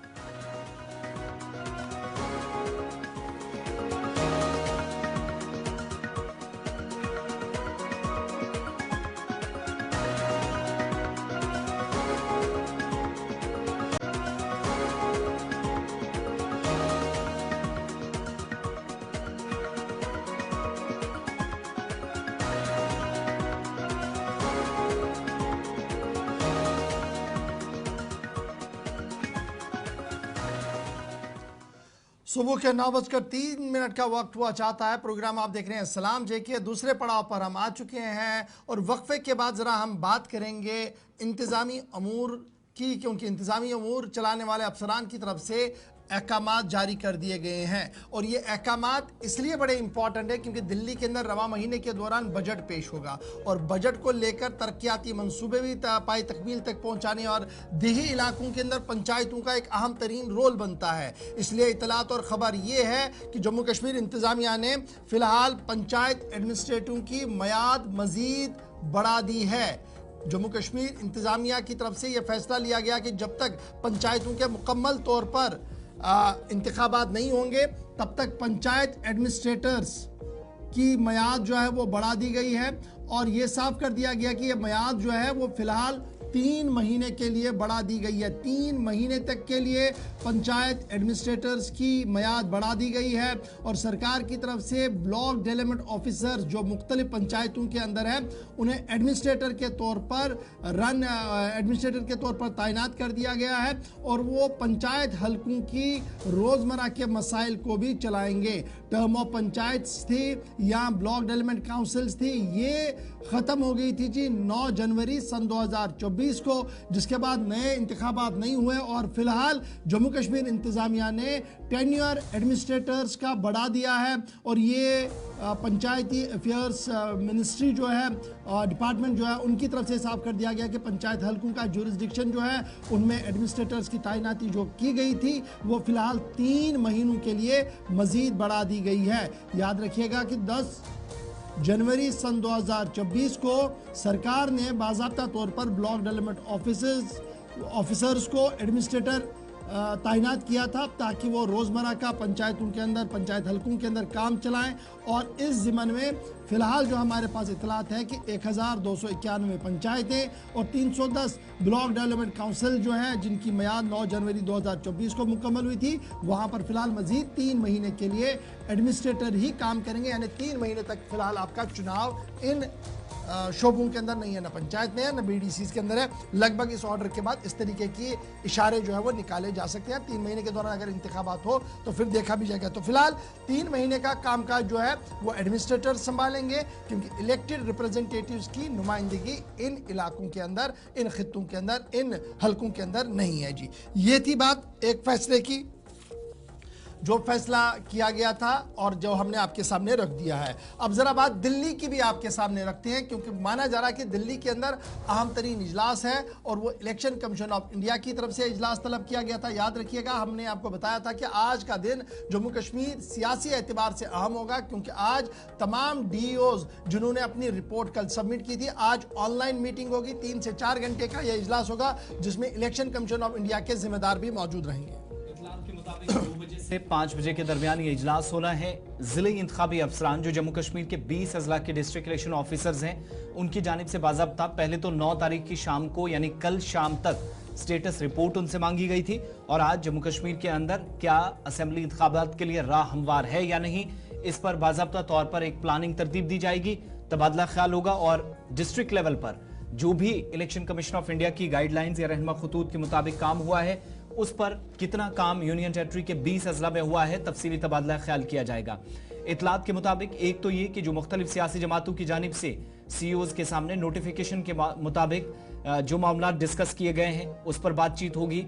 सुबह के 9:03 का वक्त हुआ चाहता है। प्रोग्राम आप देख रहे हैं सलाम जे के दूसरे पड़ाव पर हम आ चुके हैं और वक्फे के बाद ज़रा हम बात करेंगे इंतज़ामी अमूर की, क्योंकि इंतज़ामी अमूर चलाने वाले अफसरान की तरफ से अहकामात जारी कर दिए गए हैं और ये अहकामात इसलिए बड़े इंपॉर्टेंट है क्योंकि दिल्ली के अंदर रवा महीने के दौरान बजट पेश होगा और बजट को लेकर तरक्याती मंसूबे भी पाई तकमील तक पहुंचाने और देही इलाकों के अंदर पंचायतों का एक अहम तरीन रोल बनता है। इसलिए इतलात और ख़बर ये है कि जम्मू कश्मीर इंतज़ामिया ने फ़िलहाल पंचायत एडमिनिस्ट्रेटरों की मियाद मज़ीद बढ़ा दी है। जम्मू कश्मीर इंतज़ामिया की तरफ से यह फैसला लिया गया कि जब तक पंचायतों के मुकम्मल तौर पर इंतखाबात नहीं होंगे तब तक पंचायत एडमिनिस्ट्रेटर्स की मियाद जो है वो बढ़ा दी गई है और ये साफ कर दिया गया कि ये मियाद जो है वो फिलहाल 3 महीने के लिए बढ़ा दी गई है। 3 महीने तक के लिए पंचायत एडमिनिस्ट्रेटर्स की मियाद बढ़ा दी गई है और सरकार की तरफ से ब्लॉक डेवलपमेंट ऑफिसर जो मुख्तलिफ पंचायतों के अंदर हैं उन्हें एडमिनिस्ट्रेटर के तौर पर तैनात कर दिया गया है और वो पंचायत हलकों की रोज़मर्रा के मसाइल को भी चलाएंगे। टर्म ऑफ पंचायत थी या ब्लॉक डेवलपमेंट काउंसिल्स थी, ये ख़त्म हो गई थी जी 9 जनवरी सन 2024 को, जिसके बाद नए इंतखाबात नहीं हुए और फिलहाल जम्मू कश्मीर इंतज़ामिया ने टेन्योर एडमिनिस्ट्रेटर्स का बढ़ा दिया है और ये पंचायती अफेयर्स मिनिस्ट्री जो है डिपार्टमेंट जो है उनकी तरफ से साफ कर दिया गया कि पंचायत हलकों का जुरिस्डिक्शन जो है उनमें एडमिनिस्ट्रेटर्स की तैनाती जो की गई थी वो फिलहाल 3 महीनों के लिए मज़ीद बढ़ा दी गई है। याद रखिएगा कि 10 जनवरी सन 2024 को सरकार ने बाज़ाब्ता तौर पर ब्लॉक डेवलपमेंट ऑफिसर्स को एडमिनिस्ट्रेटर तैनात किया था ताकि वो रोज़मर्रा का पंचायतों के अंदर पंचायत हलकों के अंदर काम चलाएं और इस ज़िम्मन में फ़िलहाल जो हमारे पास इतलात है कि 1291 पंचायतें और 310 ब्लॉक डेवलपमेंट काउंसिल जो है जिनकी मियाद 9 जनवरी 2024 को मुकम्मल हुई थी वहाँ पर फ़िलहाल मज़ीद 3 महीने के लिए एडमिनिस्ट्रेटर ही काम करेंगे, यानी 3 महीने तक फ़िलहाल आपका चुनाव इन शोबों के अंदर नहीं है, ना पंचायत में है ना BDCs के अंदर है। लगभग इस ऑर्डर के बाद इस तरीके की इशारे जो है वो निकाले जा सकते हैं। 3 महीने के दौरान अगर इंतखाबात हो तो फिर देखा भी जाएगा। तो फिलहाल 3 महीने का कामकाज जो है वो एडमिनिस्ट्रेटर संभालेंगे क्योंकि इलेक्टेड रिप्रेजेंटेटिव्स की नुमाइंदगी इन इलाकों के अंदर, इन खित्तों के अंदर, इन हलकों के अंदर नहीं है जी। ये थी बात एक फैसले की जो फैसला किया गया था और जो हमने आपके सामने रख दिया है। अब ज़रा बात दिल्ली की भी आपके सामने रखते हैं क्योंकि माना जा रहा है कि दिल्ली के अंदर अहम तरीन इजलास है और वो इलेक्शन कमीशन ऑफ इंडिया की तरफ से इजलास तलब किया गया था। याद रखिएगा हमने आपको बताया था कि आज का दिन जम्मू कश्मीर सियासी एतबार से अहम होगा क्योंकि आज तमाम DEOs जिन्होंने अपनी रिपोर्ट कल सबमिट की थी, आज ऑनलाइन मीटिंग होगी। 3 से 4 घंटे का यह इजलास होगा जिसमें इलेक्शन कमीशन ऑफ इंडिया के जिम्मेदार भी मौजूद रहेंगे। 2 बजे से 5 बजे के दरमियान ये इजलास होना है। जिले इंतखाबी अफसरान जो जम्मू कश्मीर के 20 अजला के डिस्ट्रिक्ट इलेक्शन ऑफिसर्स हैं उनकी जानिब से बाज़ाब्ता पहले तो 9 तारीख की शाम को यानी कल शाम तक स्टेटस रिपोर्ट उनसे मांगी गई थी और आज जम्मू कश्मीर के अंदर क्या असेंबली इंतखाबात के लिए राह हमवार है या नहीं, इस पर बाकायदा तौर पर एक प्लानिंग तरतीब दी जाएगी, तबादला ख्याल होगा और डिस्ट्रिक्ट लेवल पर जो भी इलेक्शन कमीशन ऑफ इंडिया की गाइडलाइंस या रहनुमा खतूत के मुताबिक काम हुआ है उस पर कितना काम यूनियन टेरिटरी के 20 अजला में हुआ है, तफसीली तबादला ख्याल किया जाएगा। इतलात के मुताबिक एक तो ये कि जो मुख्तलिफ सियासी जमातों की जानिब से सीईओज के सामने नोटिफिकेशन के मुताबिक जो मामला डिस्कस किए गए हैं उस पर बातचीत होगी।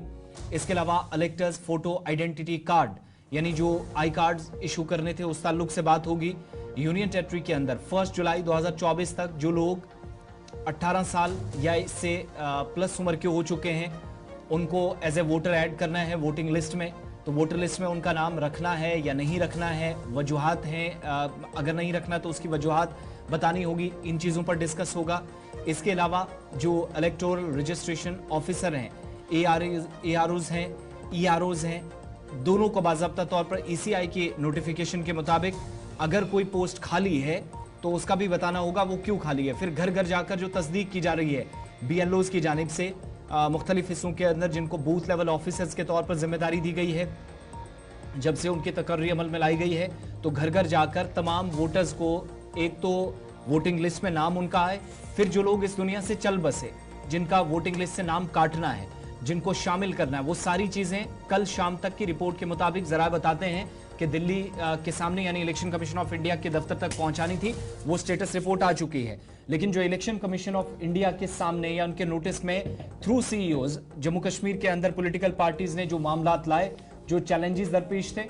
इसके अलावा इलेक्टर्स फोटो आइडेंटिटी कार्ड यानी जो आई कार्ड इशू करने थे उस ताल्लुक से बात होगी। यूनियन टेरिटरी के अंदर 1 जुलाई 2024 तक जो लोग 18 साल या इससे प्लस उम्र के हो चुके हैं उनको एज ए वोटर ऐड करना है वोटिंग लिस्ट में, तो वोटर लिस्ट में उनका नाम रखना है या नहीं रखना है, वजूहात हैं, अगर नहीं रखना तो उसकी वजूहात बतानी होगी, इन चीज़ों पर डिस्कस होगा। इसके अलावा जो इलेक्टोरल रजिस्ट्रेशन ऑफिसर हैं, AROs हैं, EROs हैं, दोनों को बाकायदा तौर पर ECI के नोटिफिकेशन के मुताबिक अगर कोई पोस्ट खाली है तो उसका भी बताना होगा वो क्यों खाली है। फिर घर घर जाकर जो तस्दीक की जा रही है BLOs की जानिब से मुख्तलिफ हिस्सों के अंदर जिनको बूथ लेवल ऑफिसर्स के तौर पर जिम्मेदारी दी गई है, जब से उनकी तकर्री अमल में लाई गई है तो घर घर जाकर तमाम वोटर्स को एक तो वोटिंग लिस्ट में नाम उनका आए, फिर जो लोग इस दुनिया से चल बसे जिनका वोटिंग लिस्ट से नाम काटना है, जिनको शामिल करना है, वो सारी चीजें कल शाम तक की रिपोर्ट के मुताबिक जरा बताते हैं कि दिल्ली के सामने यानी इलेक्शन कमीशन ऑफ इंडिया के दफ्तर तक पहुंचानी थी, वो स्टेटस रिपोर्ट आ चुकी है। लेकिन जो इलेक्शन कमीशन ऑफ इंडिया के सामने या उनके नोटिस में थ्रू सीईओज जम्मू कश्मीर के अंदर पॉलिटिकल पार्टीज ने जो मामलात लाए, जो चैलेंजेस दरपेश थे,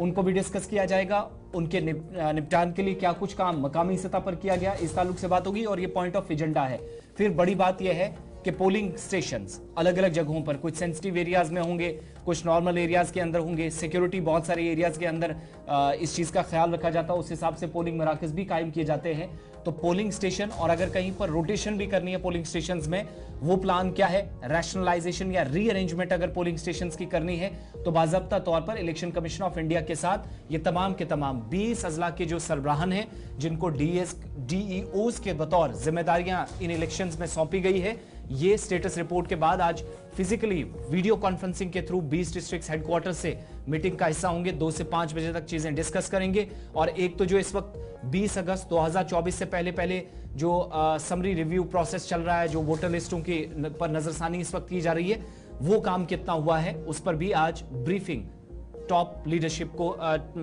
उनको भी डिस्कस किया जाएगा। उनके निपटान के लिए क्या कुछ काम मकामी सतह पर किया गया, इस ताल्लुक से बात होगी और ये पॉइंट ऑफ एजेंडा है। फिर बड़ी बात यह है कि पोलिंग स्टेशंस अलग अलग जगहों पर, कुछ सेंसिटिव एरियाज में होंगे, कुछ नॉर्मल एरियाज के अंदर होंगे, सिक्योरिटी बहुत सारे एरियाज के अंदर इस चीज़ का ख्याल रखा जाता है, उस हिसाब से पोलिंग मराकज भी कायम किए जाते हैं। तो पोलिंग स्टेशन और अगर कहीं पर रोटेशन भी करनी है पोलिंग स्टेशंस में, वो प्लान क्या है, रैशनलाइजेशन या रीअरेंजमेंट अगर पोलिंग स्टेशंस की करनी है तो बाकायदा तौर पर इलेक्शन कमीशन ऑफ इंडिया के साथ ये तमाम के तमाम 20 अजला के जो सरबराहन हैं जिनको DEOs के बतौर जिम्मेदारियां इन इलेक्शंस में सौंपी गई है, ये स्टेटस रिपोर्ट के बाद आज फिजिकली वीडियो कॉन्फ्रेंसिंग के थ्रू 20 डिस्ट्रिक्ट हेडक्वार्टर से मीटिंग का हिस्सा होंगे। 2 से 5 बजे तक चीजें डिस्कस करेंगे। और एक तो जो इस वक्त 20 अगस्त 2024 से पहले जो समरी रिव्यू प्रोसेस चल रहा है, जो वोटर लिस्टों की पर नजरसानी इस वक्त की जा रही है, वो काम कितना हुआ है उस पर भी आज ब्रीफिंग टॉप लीडरशिप को,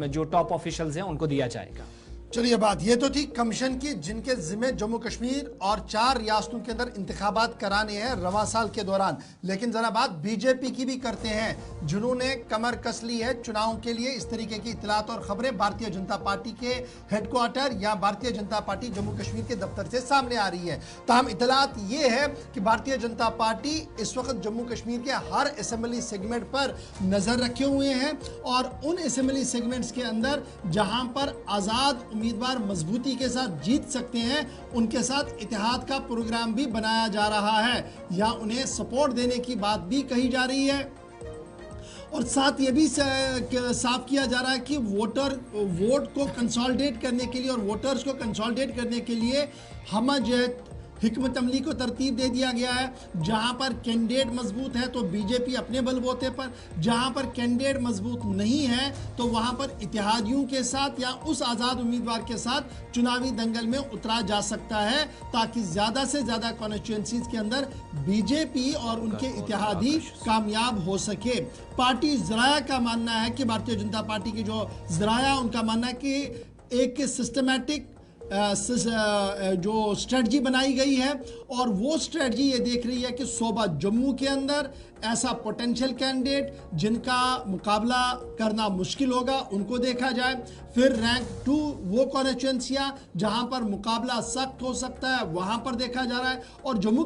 जो टॉप ऑफिशियल्स हैं उनको दिया जाएगा। चलिए, बात ये तो थी कमीशन की जिनके जिम्मे जम्मू कश्मीर और 4 रियासतों के अंदर इंतखाबात कराने हैं रवा साल के दौरान। लेकिन जरा बात बीजेपी की भी करते हैं जिन्होंने कमर कस ली है चुनाव के लिए। इस तरीके की इतलात और खबरें भारतीय जनता पार्टी के हेडक्वार्टर या भारतीय जनता पार्टी जम्मू कश्मीर के दफ्तर से सामने आ रही है। ताहम इतलात ये है कि भारतीय जनता पार्टी इस वक्त जम्मू कश्मीर के हर असेंबली सेगमेंट पर नजर रखे हुए हैं और उन असेंबली सेगमेंट्स के अंदर जहां पर आजाद उम्मीदवार मजबूती के साथ जीत सकते हैं उनके साथ इतिहाद का प्रोग्राम भी बनाया जा रहा है या उन्हें सपोर्ट देने की बात भी कही जा रही है। और साथ ये भी साफ किया जा रहा है कि वोट को कंसोलिडेट करने के लिए और वोटर्स को कंसोलिडेट करने के लिए हम जो हिकमत अमली को तरतीब दे दिया गया है। जहां पर कैंडिडेट मजबूत है तो बीजेपी अपने बलबूते पर, जहां पर कैंडिडेट मजबूत नहीं है तो वहां पर इत्तेहादियों के साथ या उस आज़ाद उम्मीदवार के साथ चुनावी दंगल में उतरा जा सकता है ताकि ज़्यादा से ज़्यादा कॉन्स्टिट्यूंसीज के अंदर बीजेपी और उनके इत्तेहादी कामयाब हो सके। पार्टी ज़राया का मानना है कि भारतीय जनता पार्टी की जो ज़राया उनका मानना है कि एक सिस्टमैटिक जो स्ट्रेटजी बनाई गई है और वो स्ट्रेटजी ये देख रही है कि सूबा जम्मू के अंदर ऐसा पोटेंशियल कैंडिडेट जिनका मुकाबला करना मुश्किल होगा उनको देखा जाए। फिर रैंक 2 वो कॉन्स्टिट्यूंसियां जहां पर मुकाबला सख्त हो सकता है वहां पर देखा जा रहा है। और जम्मू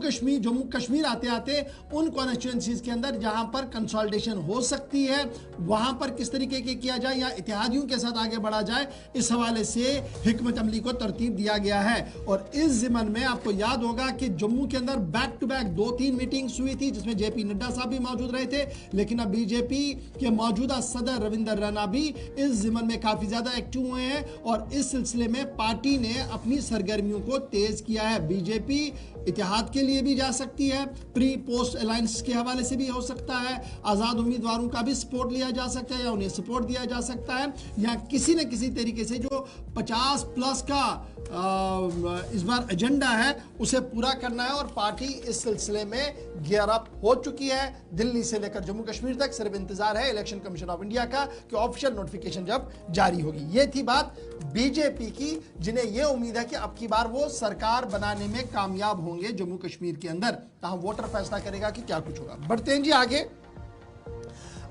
कश्मीर आते आते उन कॉन्स्टिट्यूंसीज के अंदर जहां पर कंसोलिडेशन हो सकती है वहां पर किस तरीके के किया जाए या इत्तेहादियों के साथ आगे बढ़ा जाए, इस हवाले से हिकमत अमली को तरतीब दिया गया है। और इस ज़िमन में आपको याद होगा कि जम्मू के अंदर बैक टू बैक 2-3 मीटिंग्स हुई थी जिसमें जेपी नड्डा साहब भी मौजूद रहे थे, लेकिन अब बीजेपी के मौजूदा सदर रविंदर रैना भी इस ज़िमन में काफ़ी ज़्यादा एक्टिव हुए हैं और इस सिलसिले में पार्टी ने अपनी सरगर्मियों को तेज़ किया है। बीजेपी इतिहाद के लिए भी जा सकती है, प्री पोस्ट अलायंस के हवाले से भी हो सकता है, आज़ाद उम्मीदवारों का भी सपोर्ट लिया जा सकता है या उन्हें सपोर्ट दिया जा सकता है, या किसी न किसी तरीके से जो 50 प्लस का इस बार एजेंडा है उसे पूरा करना है। और पार्टी इस सिलसिले में गियर अप हो चुकी है। दिल्ली से लेकर जम्मू कश्मीर तक सिर्फ इंतजार है इलेक्शन कमीशन ऑफ इंडिया का कि ऑफिशियल नोटिफिकेशन जब जारी होगी। ये थी बात बीजेपी की, जिन्हें यह उम्मीद है कि अब की बार वो सरकार बनाने में कामयाब होंगे जम्मू कश्मीर के अंदर। तहाँ वोटर फैसला करेगा कि क्या कुछ होगा। बढ़ते हैं जी आगे।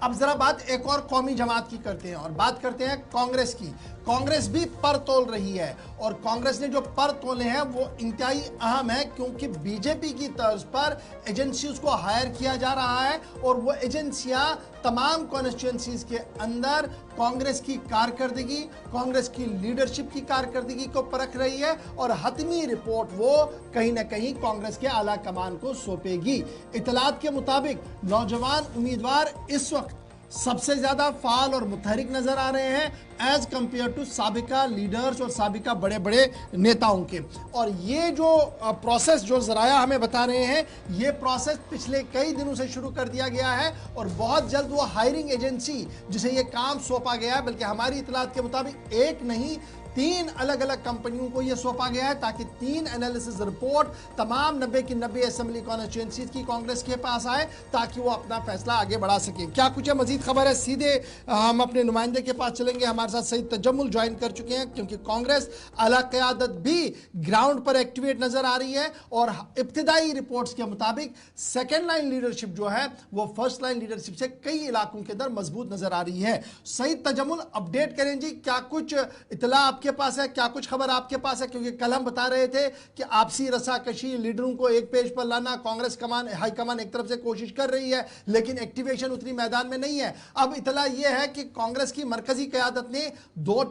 अब जरा बात एक और कौमी जमात की करते हैं और बात करते हैं कांग्रेस की। कांग्रेस भी पर तोल रही है और कांग्रेस ने जो पर तोले हैं वो इंतहाई अहम है, क्योंकि बीजेपी की तर्ज पर एजेंसीज को हायर किया जा रहा है और वो एजेंसियां तमाम कॉन्स्टिट्यूएंसीज के अंदर कांग्रेस की कारकर्दगी, कांग्रेस की लीडरशिप की कारकर्दगी को परख रही है और हतमी रिपोर्ट वो कहीं ना कहीं कांग्रेस के आला कमान को सौंपेगी। इतलात के मुताबिक नौजवान उम्मीदवार इस वक्त सबसे ज्यादा फाल और मुतहरिक नजर आ रहे हैं एज कंपेयर टू साबिका लीडर्स और साबिका बड़े बड़े नेताओं के। और ये जो प्रोसेस जो जराया हमें बता रहे हैं, ये प्रोसेस पिछले कई दिनों से शुरू कर दिया गया है और बहुत जल्द वो हायरिंग एजेंसी जिसे ये काम सौंपा गया है, बल्कि हमारी इतलात के मुताबिक एक नहीं 3 अलग अलग कंपनियों को यह सौंपा गया है ताकि 3 एनालिसिस रिपोर्ट तमाम 90 की 90 असेंबली कॉन्स्टिट्यूएंसीज की कांग्रेस के पास आए ताकि वो अपना फैसला आगे बढ़ा सके। क्या कुछ है मजीद खबर है, सीधे हम अपने नुमाइंदे के पास चलेंगे। हमारे साथ सईद तजम्मुल ज्वाइन कर चुके हैं क्योंकि कांग्रेस आला क़यादत भी ग्राउंड पर एक्टिवेट नजर आ रही है और इब्तिदाई रिपोर्ट्स के मुताबिक सेकेंड लाइन लीडरशिप जो है वो फर्स्ट लाइन लीडरशिप से कई इलाकों के अंदर मजबूत नजर आ रही है। सईद तजम्मुल अपडेट करें जी, क्या कुछ इतला आपके पास है, क्या कुछ खबर आपके पास है? क्योंकि कल हम बता रहे थे कि आपसी रसाकशी, लीडरों को एक पेज पर लाना, कांग्रेस कमान हाईकमान एक तरफ से कोशिश कर रही है लेकिन एक्टिवेशन उतनी मैदान में नहीं है। अब इतला यह है कि कांग्रेस की मरकजी क़यादत ने दो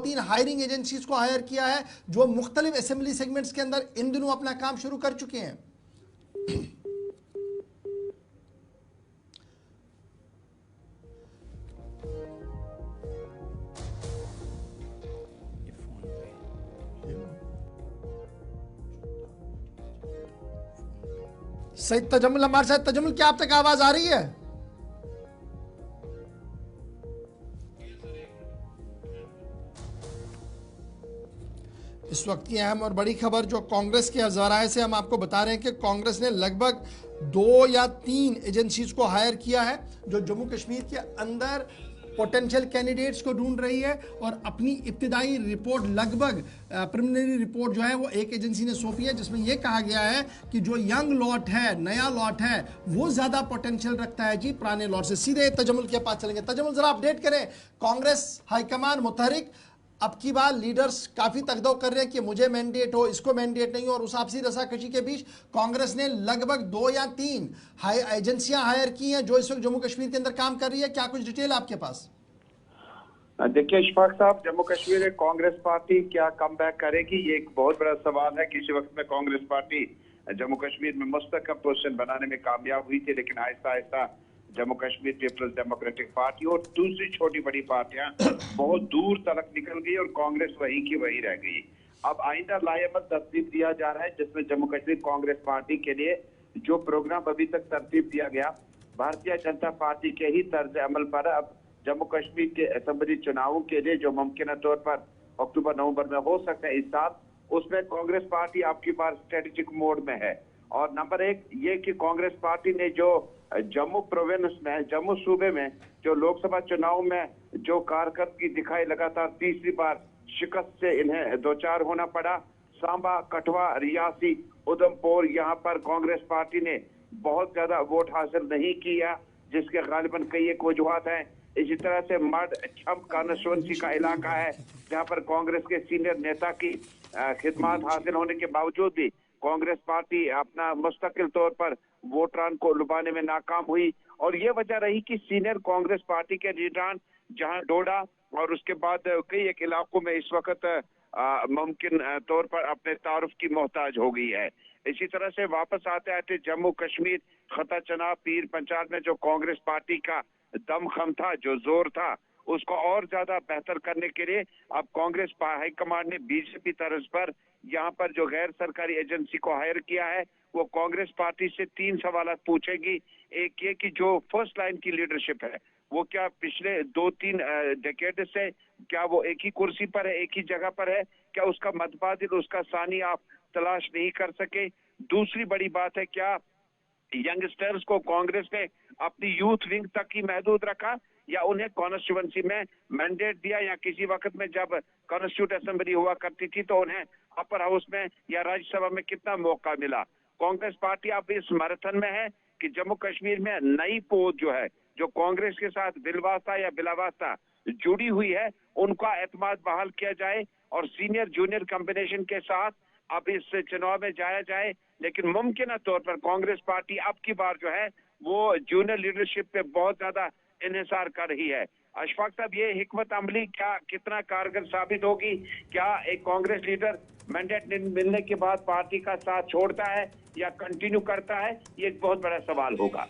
तीन हायरिंग एजेंसीज को हायर किया है जो मुख्तलिफ असेंबली सेगमेंट्स के अंदर इन दिनों अपना काम शुरू कर चुके हैं। सईद तजम्मुल हमारे साथ। तजम्मुल, क्या आप तक आवाज आ रही है? इस वक्त की अहम और बड़ी खबर जो कांग्रेस के जराए से हम आपको बता रहे हैं कि कांग्रेस ने लगभग 2 या 3 एजेंसीज को हायर किया है जो जम्मू कश्मीर के अंदर पोटेंशियल कैंडिडेट्स को ढूंढ रही है और अपनी इब्तिदाई रिपोर्ट लगभग प्रिलिमिनरी रिपोर्ट जो है वो एक एजेंसी ने सौंपी है जिसमें यह कहा गया है कि जो यंग लॉट है, नया लॉट है, वो ज्यादा पोटेंशियल रखता है जी पुराने लॉट से। सीधे तजम्मुल के पास चलेंगे। तजम्मुल, जरा अपडेट करें, कांग्रेस हाईकमान मुतहरिक, अब की बार लीडर्स काफी तकदो कर रहे हैं कि मुझे मैंडेट हो, इसको मैंडेट नहीं हो, और उस आपसी रसाकशी के बीच कांग्रेस ने लगभग 2 या 3 एजेंसियां हायर की हैं जो इस वक्त जम्मू कश्मीर के अंदर काम कर रही है। क्या कुछ डिटेल आपके पास? देखिए इशफाक साहब, जम्मू कश्मीर में कांग्रेस पार्टी क्या कम बैक करेगी, ये एक बहुत बड़ा सवाल है। किसी वक्त में कांग्रेस पार्टी जम्मू कश्मीर में मुस्तकम पोजीशन बनाने में कामयाब हुई थी, लेकिन आहिस्ता आहिस्ता जम्मू कश्मीर पीपल्स डेमोक्रेटिक पार्टी और दूसरी छोटी बड़ी पार्टियां बहुत दूर तक निकल गई और कांग्रेस वही की वही रह गई। अब आइंदा लाएमत तरतीब दिया जा रहा है जिसमें जम्मू कश्मीर कांग्रेस पार्टी के लिए जो प्रोग्राम अभी तक तरतीब दिया गया भारतीय जनता पार्टी के ही तर्ज अमल पर अब जम्मू कश्मीर के असेंबली चुनावों के लिए जो मुमकिन तौर पर अक्टूबर नवंबर में हो सकता है इस साल, उसमें कांग्रेस पार्टी आपकी बार स्ट्रेटेजिक मोड में है। और नंबर 1 ये कि कांग्रेस पार्टी ने जो जम्मू प्रोविंस में, जम्मू सूबे में जो लोकसभा चुनाव में जो कारकर्दगी दिखाई, लगातार तीसरी बार शिकस्त से इन्हें दो चार होना पड़ा। सांबा, कठुआ, रियासी, उधमपुर, यहाँ पर कांग्रेस पार्टी ने बहुत ज्यादा वोट हासिल नहीं किया जिसके गालिबन कई एक वजूहात हैं। इसी तरह से मड छम कॉन्स्टिट्यूंसी का इलाका है जहाँ पर कांग्रेस के सीनियर नेता की खिदमत हासिल होने के बावजूद भी कांग्रेस पार्टी अपना मुस्तकिल तौर पर वोटरान को लुभाने में नाकाम हुई। और ये वजह रही कि सीनियर कांग्रेस पार्टी के लीडरान जहां डोडा और उसके बाद कई एक इलाकों में इस वक्त मुमकिन तौर पर अपने तारुफ की मोहताज हो गई है। इसी तरह से वापस आते आते जम्मू कश्मीर खता चनाब पीर पंचाल में जो कांग्रेस पार्टी का दमखम था, जो जोर था, उसको और ज्यादा बेहतर करने के लिए अब कांग्रेस हाईकमांड ने बीजेपी तर्ज पर यहाँ पर जो गैर सरकारी एजेंसी को हायर किया है, वो कांग्रेस पार्टी से 3 सवाल पूछेगी। एक ये कि जो फर्स्ट लाइन की लीडरशिप है वो क्या पिछले 2-3 डेकेड से क्या वो एक ही कुर्सी पर है, एक ही जगह पर है, क्या उसका मतबादिल, उसका सानी आप तलाश नहीं कर सके। दूसरी बड़ी बात है, क्या यंगस्टर्स को कांग्रेस ने अपनी यूथ विंग तक ही महदूद रखा या उन्हें कॉन्स्टिट्यूएंसी में मैंडेट दिया, या किसी वक्त में जब कॉन्स्टिट्यूट असेंबली हुआ करती थी तो उन्हें अपर हाउस में या राज्यसभा में कितना मौका मिला। कांग्रेस पार्टी अब इस मैराथन में है कि जम्मू कश्मीर में नई पोद जो है, जो कांग्रेस के साथ बिलवास्ता या बिलावास्ता जुड़ी हुई है, उनका एतमाद बहाल किया जाए और सीनियर जूनियर कॉम्बिनेशन के साथ अब इस चुनाव में जाया जाए। लेकिन मुमकिन तौर पर कांग्रेस पार्टी अब की बार जो है वो जूनियर लीडरशिप पे बहुत ज्यादा इन्हिसार कर रही है। अशफाक साहब, ये हिकमत अमली क्या कितना कारगर साबित होगी? क्या एक कांग्रेस लीडर मैंडेट मिलने के बाद पार्टी का साथ छोड़ता है या कंटिन्यू करता है? ये एक बहुत बड़ा सवाल होगा।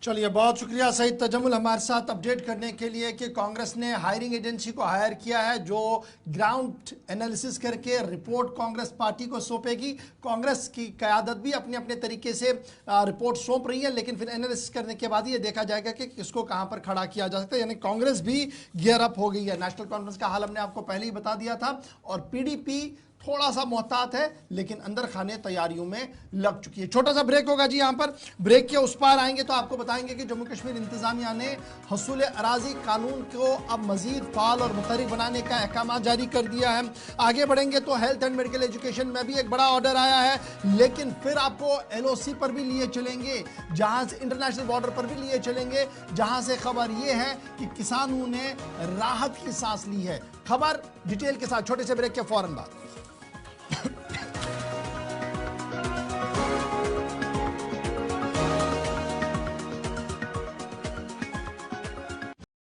चलिए, बहुत शुक्रिया सईद तजम्मुल हमारे साथ अपडेट करने के लिए कि कांग्रेस ने हायरिंग एजेंसी को हायर किया है जो ग्राउंड एनालिसिस करके रिपोर्ट कांग्रेस पार्टी को सौंपेगी। कांग्रेस की क़यादत भी अपने अपने तरीके से रिपोर्ट सौंप रही है, लेकिन फिर एनालिसिस करने के बाद ये देखा जाएगा कि किसको कहां पर खड़ा किया जा सकता है। यानी कांग्रेस भी गियर अप हो गई है। नेशनल कॉन्फ्रेंस का हाल हमने आपको पहले ही बता दिया था और पीडीपी थोड़ा सा मोहतात है, लेकिन अंदर खाने तैयारियों में लग चुकी है। छोटा सा ब्रेक होगा जी। यहाँ पर ब्रेक के उस पार आएंगे तो आपको बताएंगे कि जम्मू कश्मीर इंतजामिया ने हसूल अराजी कानून को अब मजीद फाल और मुतहरिक बनाने का अहकाम जारी कर दिया है। आगे बढ़ेंगे तो हेल्थ एंड मेडिकल एजुकेशन में भी एक बड़ा ऑर्डर आया है, लेकिन फिर आपको LOC पर भी लिए चलेंगे, जहां से इंटरनेशनल बॉर्डर पर भी लिए चलेंगे, जहां से खबर यह है कि किसानों ने राहत की सांस ली है। खबर डिटेल के साथ छोटे से ब्रेक के फौरन बाद।